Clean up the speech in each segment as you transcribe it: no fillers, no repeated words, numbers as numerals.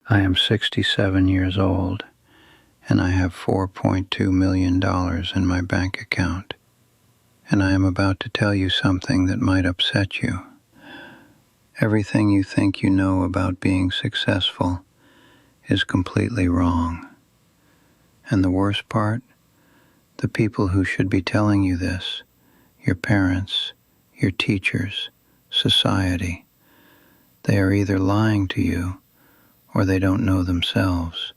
I am 67 years old, and I have $4.2 million in my bank account, and I am about to tell you something that might upset you. Everything you think you know about being successful is completely wrong. And the worst part? The people who should be telling you this, your parents, your teachers, society, they are either lying to you or they don't know themselves.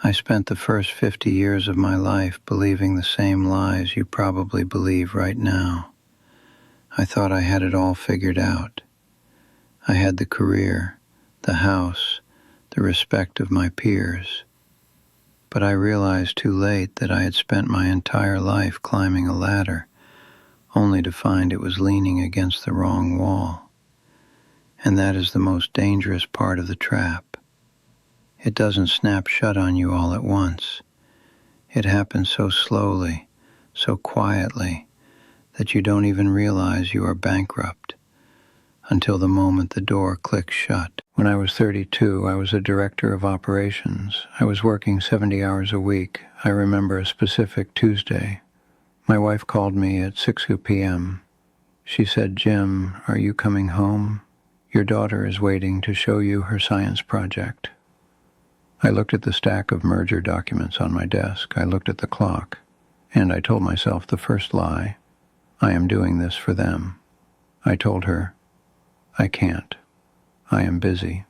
I spent the first 50 years of my life believing the same lies you probably believe right now. I thought I had it all figured out. I had the career, the house, the respect of my peers. But I realized too late that I had spent my entire life climbing a ladder, only to find it was leaning against the wrong wall. And that is the most dangerous part of the trap. It doesn't snap shut on you all at once. It happens so slowly, so quietly, that you don't even realize you are bankrupt until the moment the door clicks shut. When I was 32, I was a director of operations. I was working 70 hours a week. I remember a specific Tuesday. My wife called me at 6 p.m. She said, "Jim, are you coming home? Your daughter is waiting to show you her science project." I looked at the stack of merger documents on my desk. I looked at the clock, and I told myself the first lie. I am doing this for them. I told her, I can't. I am busy.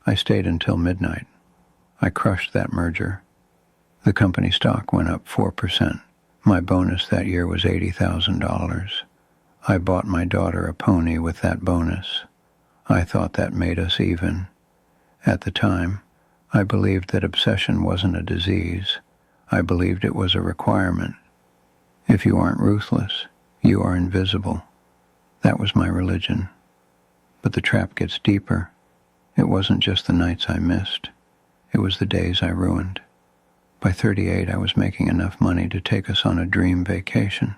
I stayed until midnight. I crushed that merger. The company stock went up 4%. My bonus that year was $80,000. I bought my daughter a pony with that bonus. I thought that made us even. At the time, I believed that obsession wasn't a disease. I believed it was a requirement. If you aren't ruthless, you are invisible. That was my religion. But the trap gets deeper. It wasn't just the nights I missed. It was the days I ruined. By 38, I was making enough money to take us on a dream vacation.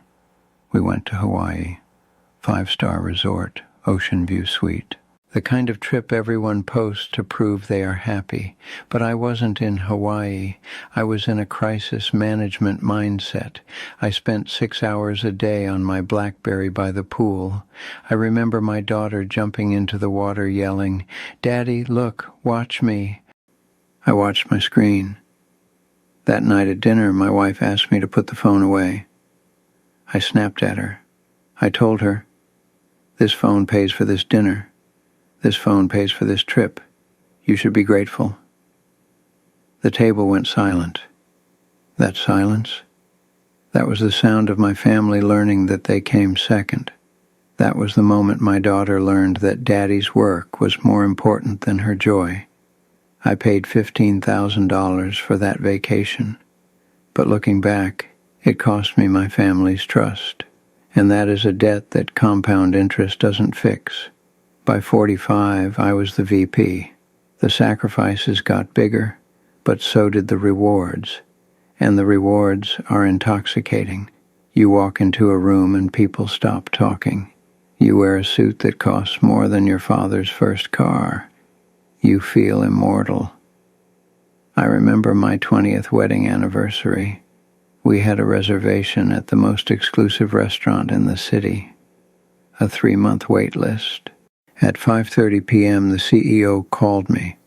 We went to Hawaii, 5-star resort, ocean view suite. The kind of trip everyone posts to prove they are happy. But I wasn't in Hawaii. I was in a crisis management mindset. I spent 6 hours a day on my BlackBerry by the pool. I remember my daughter jumping into the water yelling, "Daddy, look, watch me." I watched my screen. That night at dinner, my wife asked me to put the phone away. I snapped at her. I told her, "This phone pays for this dinner. This phone pays for this trip. You should be grateful." The table went silent. That silence, that was the sound of my family learning that they came second. That was the moment my daughter learned that Daddy's work was more important than her joy. I paid $15,000 for that vacation. But looking back, it cost me my family's trust. And that is a debt that compound interest doesn't fix. By 45, I was the VP. The sacrifices got bigger, but so did the rewards. And the rewards are intoxicating. You walk into a room and people stop talking. You wear a suit that costs more than your father's first car. You feel immortal. I remember my 20th wedding anniversary. We had a reservation at the most exclusive restaurant in the city. A 3-month wait list. At 5:30 p.m., the CEO called me.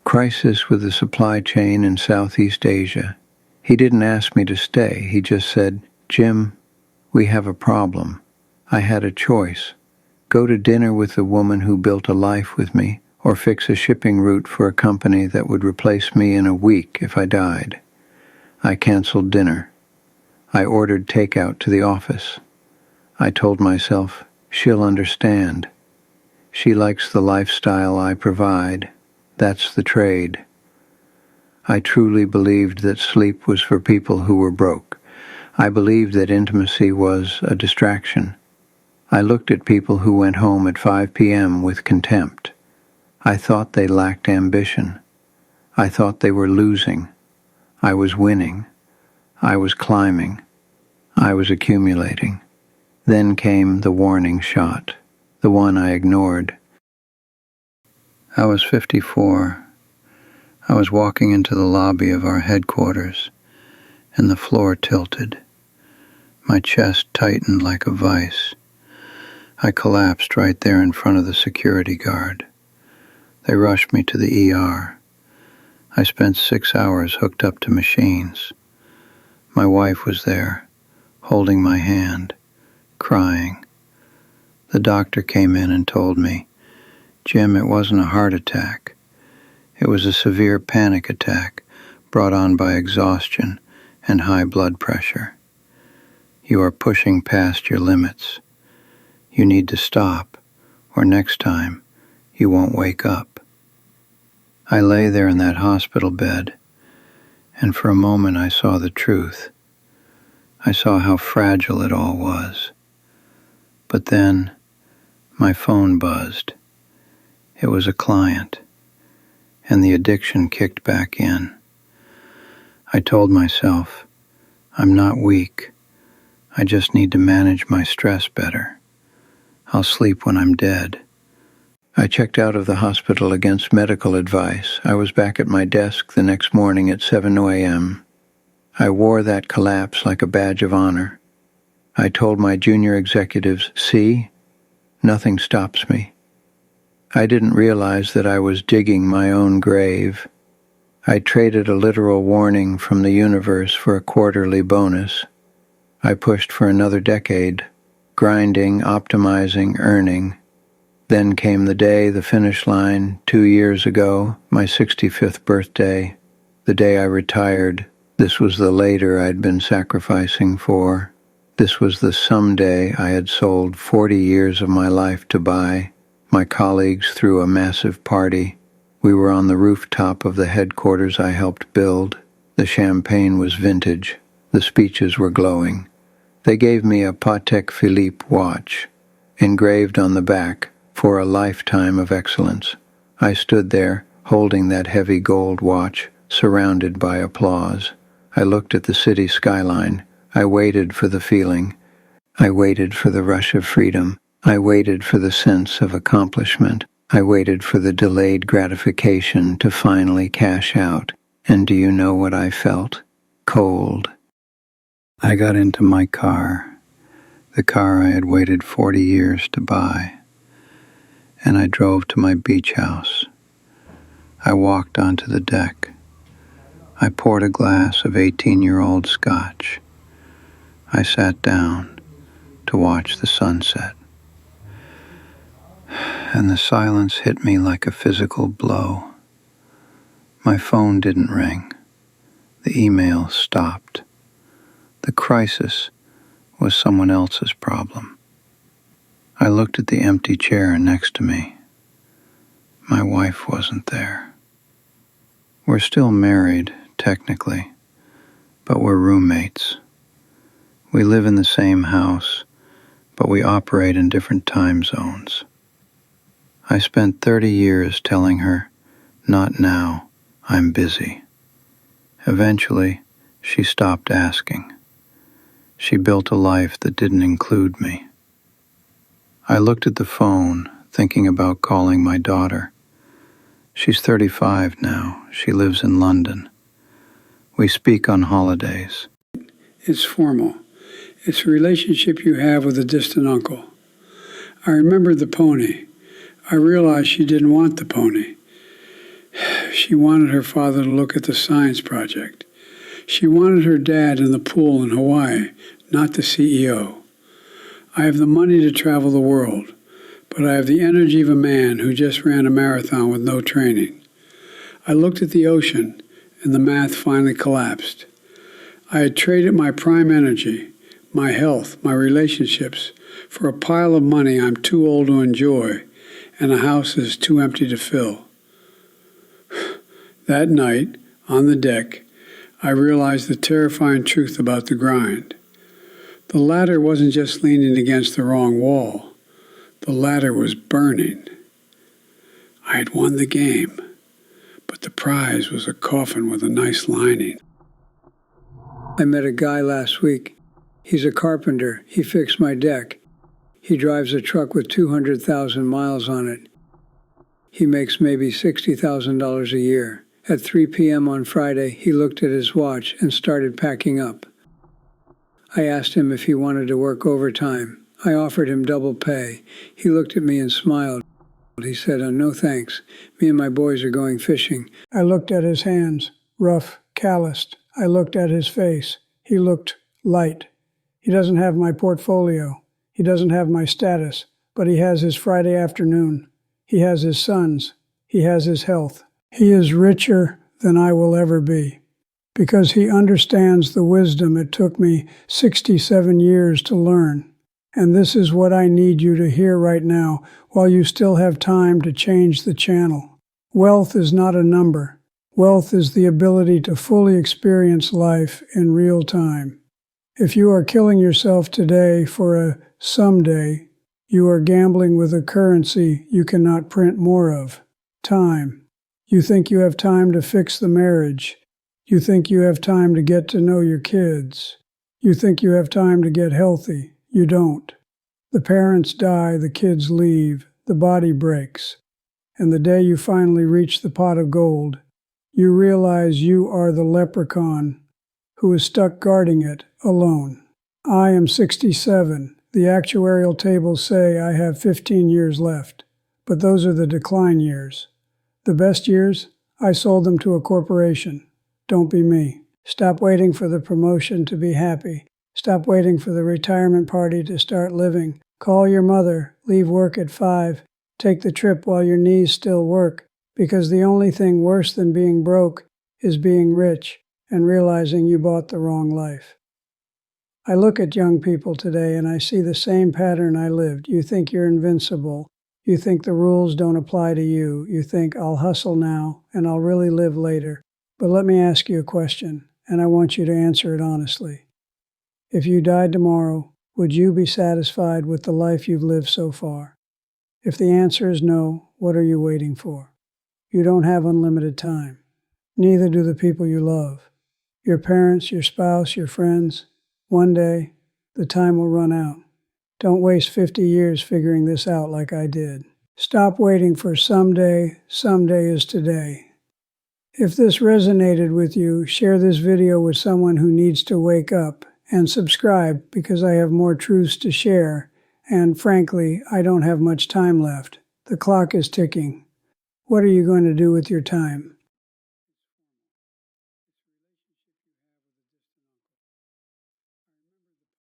Crisis with the supply chain in Southeast Asia. He didn't ask me to stay. He just said, "Jim, we have a problem." I had a choice. Go to dinner with the woman who built a life with me, or fix a shipping route for a company that would replace me in a week if I died. I canceled dinner. I ordered takeout to the office. I told myself, she'll understand. She likes the lifestyle I provide. That's the trade. I truly believed that sleep was for people who were broke. I believed that intimacy was a distraction. I looked at people who went home at 5 p.m. with contempt. I thought they lacked ambition. I thought they were losing. I was winning. I was climbing. I was accumulating. Then came the warning shot. The one I ignored. I was 54, I was walking into the lobby of our headquarters, and the floor tilted. My chest tightened like a vice. I collapsed right there in front of the security guard. They rushed me to the ER. I spent 6 hours hooked up to machines. My wife was there, holding my hand, crying. The doctor came in and told me, "Jim, it wasn't a heart attack. It was a severe panic attack brought on by exhaustion and high blood pressure. You are pushing past your limits. You need to stop, or next time you won't wake up." I lay there in that hospital bed, and for a moment I saw the truth. I saw how fragile it all was. But then my phone buzzed. It was a client, and the addiction kicked back in. I told myself, I'm not weak. I just need to manage my stress better. I'll sleep when I'm dead. I checked out of the hospital against medical advice. I was back at my desk the next morning at 7 a.m. I wore that collapse like a badge of honor. I told my junior executives, "See, nothing stops me." I didn't realize that I was digging my own grave. I traded a literal warning from the universe for a quarterly bonus. I pushed for another decade, grinding, optimizing, earning. Then came the day, the finish line, 2 years ago, my 65th birthday, the day I retired. This was the later I'd been sacrificing for. This was the someday I had sold 40 years of my life to buy. My colleagues threw a massive party. We were on the rooftop of the headquarters I helped build. The champagne was vintage. The speeches were glowing. They gave me a Patek Philippe watch, engraved on the back, for a lifetime of excellence. I stood there, holding that heavy gold watch, surrounded by applause. I looked at the city skyline. I waited for the feeling. I waited for the rush of freedom. I waited for the sense of accomplishment. I waited for the delayed gratification to finally cash out. And do you know what I felt? Cold. I got into my car, the car I had waited 40 years to buy, and I drove to my beach house. I walked onto the deck. I poured a glass of 18-year-old scotch. I sat down to watch the sunset. And the silence hit me like a physical blow. My phone didn't ring. The email stopped. The crisis was someone else's problem. I looked at the empty chair next to me. My wife wasn't there. We're still married, technically, but we're roommates. We live in the same house, but we operate in different time zones. I spent 30 years telling her, "Not now, I'm busy." Eventually, she stopped asking. She built a life that didn't include me. I looked at the phone, thinking about calling my daughter. She's 35 now. She lives in London. We speak on holidays. It's formal. It's a relationship you have with a distant uncle. I remembered the pony. I realized she didn't want the pony. She wanted her father to look at the science project. She wanted her dad in the pool in Hawaii, not the CEO. I have the money to travel the world, but I have the energy of a man who just ran a marathon with no training. I looked at the ocean, and the math finally collapsed. I had traded my prime energy, my health, my relationships, for a pile of money I'm too old to enjoy, and a house is too empty to fill. That night, on the deck, I realized the terrifying truth about the grind. The ladder wasn't just leaning against the wrong wall. The ladder was burning. I had won the game, but the prize was a coffin with a nice lining. I met a guy last week. He's a carpenter. He fixed my deck. He drives a truck with 200,000 miles on it. He makes maybe $60,000 a year. At 3 p.m. on Friday, he looked at his watch and started packing up. I asked him if he wanted to work overtime. I offered him double pay. He looked at me and smiled. He said, "No thanks. Me and my boys are going fishing." I looked at his hands, rough, calloused. I looked at his face. He looked light. He doesn't have my portfolio. He doesn't have my status, but he has his Friday afternoon. He has his sons. He has his health. He is richer than I will ever be, because he understands the wisdom it took me 67 years to learn. And this is what I need you to hear right now, while you still have time to change the channel. Wealth is not a number. Wealth is the ability to fully experience life in real time. If you are killing yourself today for a someday, you are gambling with a currency you cannot print more of: time. You think you have time to fix the marriage. You think you have time to get to know your kids. You think you have time to get healthy. You don't. The parents die, the kids leave, the body breaks. And the day you finally reach the pot of gold, you realize you are the leprechaun who is stuck guarding it alone. I am 67. The actuarial tables say I have 15 years left, but those are the decline years. The best years, I sold them to a corporation. Don't be me. Stop waiting for the promotion to be happy. Stop waiting for the retirement party to start living. Call your mother, leave work at 5, take the trip while your knees still work, because the only thing worse than being broke is being rich and realizing you bought the wrong life. I look at young people today and I see the same pattern I lived. You think you're invincible. You think the rules don't apply to you. You think, I'll hustle now and I'll really live later. But let me ask you a question, and I want you to answer it honestly. If you died tomorrow, would you be satisfied with the life you've lived so far? If the answer is no, what are you waiting for? You don't have unlimited time. Neither do the people you love. Your parents, your spouse, your friends. One day, the time will run out. Don't waste 50 years figuring this out like I did. Stop waiting for someday. Someday is today. If this resonated with you, share this video with someone who needs to wake up, and subscribe because I have more truths to share, and frankly, I don't have much time left. The clock is ticking. What are you going to do with your time?